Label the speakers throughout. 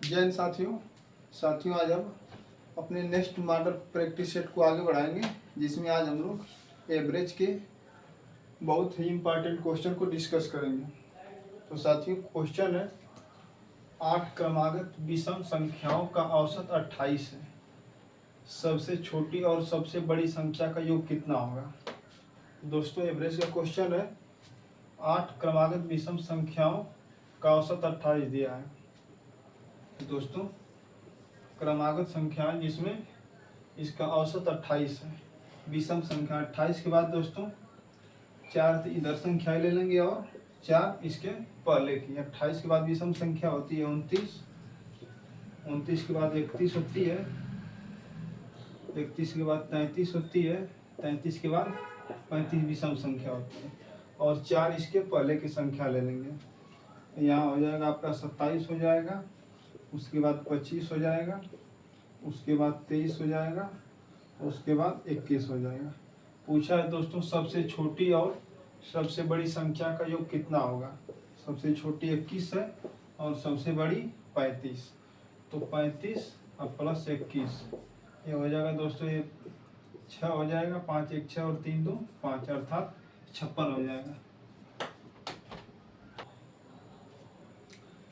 Speaker 1: जय हिंद साथियों आज हम अपने नेक्स्ट मॉडल प्रैक्टिस सेट को आगे बढ़ाएंगे, जिसमें आज हम लोग एवरेज के बहुत ही इम्पोर्टेंट क्वेश्चन को डिस्कस करेंगे। तो साथियों, क्वेश्चन है 8 क्रमागत विषम संख्याओं का औसत 28 है। सबसे छोटी और सबसे बड़ी संख्या का योग कितना होगा। दोस्तों, एवरेज का क्वेश्चन है 8 क्रमागत विषम संख्याओं का औसत 28 दिया है। दोस्तों, क्रमागत संख्या है जिसमें इसका औसत 28 है। विषम संख्या 28 के बाद दोस्तों 4 इधर संख्याएं ले लेंगे और 4 इसके पहले की। 28 के बाद विषम संख्या होती है 29, 29 के बाद 31 होती है, 31 के बाद 33 होती है, 33 के बाद 35 विषम संख्या होती है और 4 इसके पहले की संख्या ले लेंगे। यहाँ हो जाएगा आपका 27 हो जाएगा, उसके बाद 25 हो जाएगा, उसके बाद 23 हो जाएगा, उसके बाद 21 हो जाएगा। पूछा है दोस्तों सबसे छोटी और सबसे बड़ी संख्या का योग कितना होगा। सबसे छोटी 21 है और सबसे बड़ी 35। तो 35 और प्लस 21 ये हो जाएगा दोस्तों, ये 6 हो जाएगा, 5 1 6 और 3 2 5 अर्थात 56 हो जाएगा।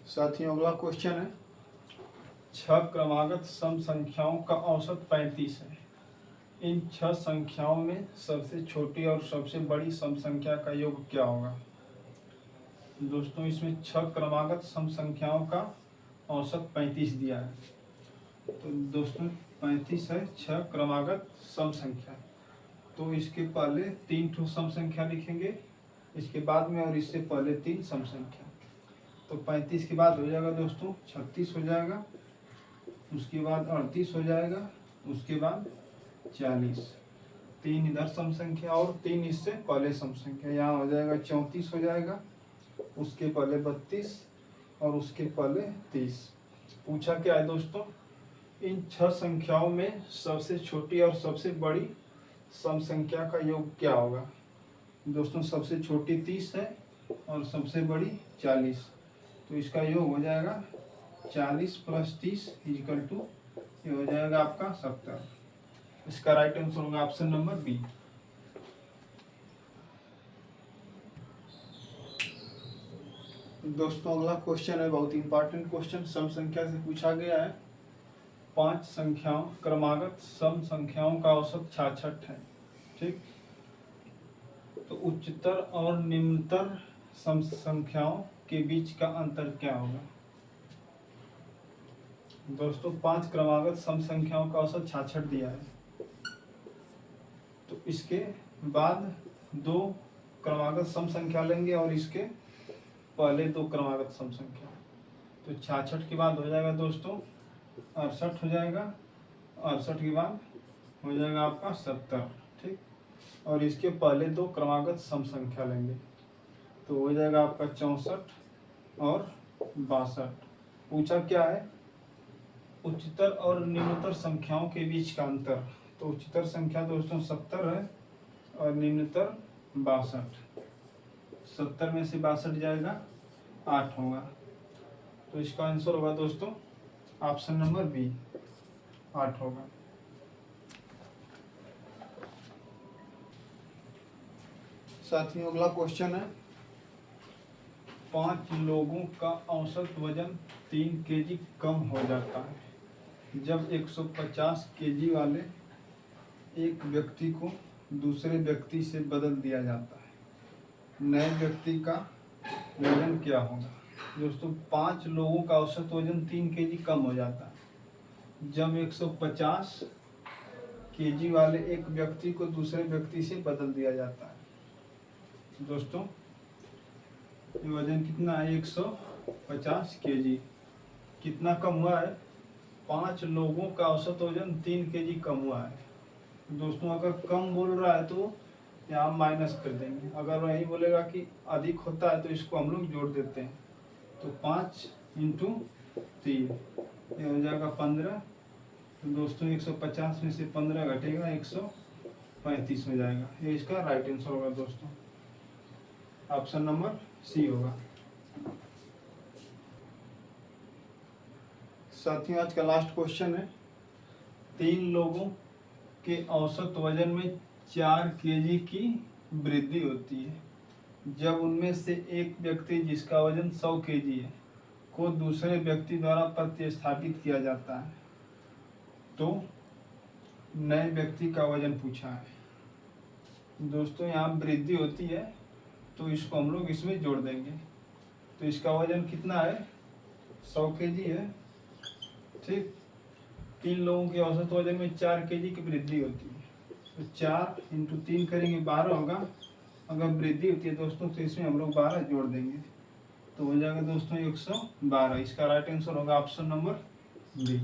Speaker 1: साथियों, अगला क्वेश्चन है 6 क्रमागत सम संख्याओं का औसत 35 है। इन 6 संख्याओं में सबसे छोटी और सबसे बड़ी सम संख्या का योग क्या होगा। दोस्तों, इसमें 6 क्रमागत सम संख्याओं का औसत 35 दिया है। तो दोस्तों 35 है 6 क्रमागत सम संख्या, तो इसके पहले 3 ठो सम संख्या लिखेंगे, इसके बाद में और इससे पहले 3 सम संख्या। तो 35 के बाद हो जाएगा दोस्तों 36 हो जाएगा, उसके बाद 38 हो जाएगा, उसके बाद 40, 3 इधर सम संख्या और 3 इससे पहले सम संख्या। यहाँ हो जाएगा 34 हो जाएगा, उसके पहले 32 और उसके पहले 30। पूछा क्या है दोस्तों, इन 6 संख्याओं में सबसे छोटी और सबसे बड़ी सम संख्या का योग क्या होगा। दोस्तों, सबसे छोटी 30 है और सबसे बड़ी 40, तो इसका योग हो जाएगा 40 + 30 = ये हो जाएगा आपका 70। इसका राइट आंसर होगा ऑप्शन नंबर बी। दोस्तों, अगला क्वेश्चन है बहुत इंपॉर्टेंट क्वेश्चन, सम संख्या से पूछा गया है। 5 संख्याओं क्रमागत सम संख्याओं का औसत 66 है। ठीक, तो उच्चतर और निम्नतर सम संख्याओं के बीच का अंतर क्या होगा। दोस्तों, 5 क्रमागत सम संख्याओं का औसत 66 दिया है, तो इसके बाद 2 क्रमागत सम संख्या लेंगे और इसके पहले 2 क्रमागत सम संख्या। तो 66 के बाद हो जाएगा दोस्तों 68 हो जाएगा, 68 के बाद हो जाएगा आपका 70। ठीक, और इसके पहले 2 क्रमागत सम संख्या लेंगे, तो हो जाएगा आपका 64 और 62। पूछा क्या है, उच्चतर और निम्नतर संख्याओं के बीच का अंतर। तो उच्चतर संख्या दोस्तों 70 है और निम्नतर 62। 70 में से 62 जाएगा 8 होगा, तो इसका आंसर होगा दोस्तों ऑप्शन नंबर बी, 8 होगा। साथियों, अगला क्वेश्चन है 5 लोगों का औसत वजन 3 kg कम हो जाता है जब 150 kg वाले एक व्यक्ति को दूसरे व्यक्ति से बदल दिया जाता है। नए व्यक्ति का वजन क्या होगा। दोस्तों, 5 लोगों का औसत वजन 3 kg कम हो जाता है जब 150 kg वाले एक व्यक्ति को दूसरे व्यक्ति से बदल दिया जाता है। दोस्तों, वजन कितना है 150 kg, कितना कम हुआ है, 5 लोगों का औसत वजन 3 kg कम हुआ है। दोस्तों, अगर कम बोल रहा है तो यहाँ माइनस कर देंगे, अगर वही बोलेगा कि अधिक होता है तो इसको हम लोग जोड़ देते हैं। तो 5 × 3 ये हो जाएगा 15। तो दोस्तों 150 में से 15 घटेगा 135 हो जाएगा। ये इसका राइट आंसर होगा दोस्तों, ऑप्शन नंबर सी होगा। साथियों आज का लास्ट क्वेश्चन है। 3 लोगों के औसत वजन में 4 केजी की वृद्धि होती है जब उनमें से एक व्यक्ति जिसका वजन 100 केजी है को दूसरे व्यक्ति द्वारा प्रतिस्थापित किया जाता है तो नए व्यक्ति का वजन पूछा है। दोस्तों यहाँ वृद्धि होती है तो इसको हम लोग इसमें जोड़ देंगे। तो इसका वजन कितना है, 100 केजी है, ठीक। 3 लोगों के औसत वजन में 4 केजी की वृद्धि होती है तो 4 × 3 करेंगे 12 होगा। अगर वृद्धि होती है दोस्तों तो इसमें हम लोग 12 जोड़ देंगे तो हो जाएगा दोस्तों 112। इसका राइट आंसर होगा ऑप्शन नंबर बी।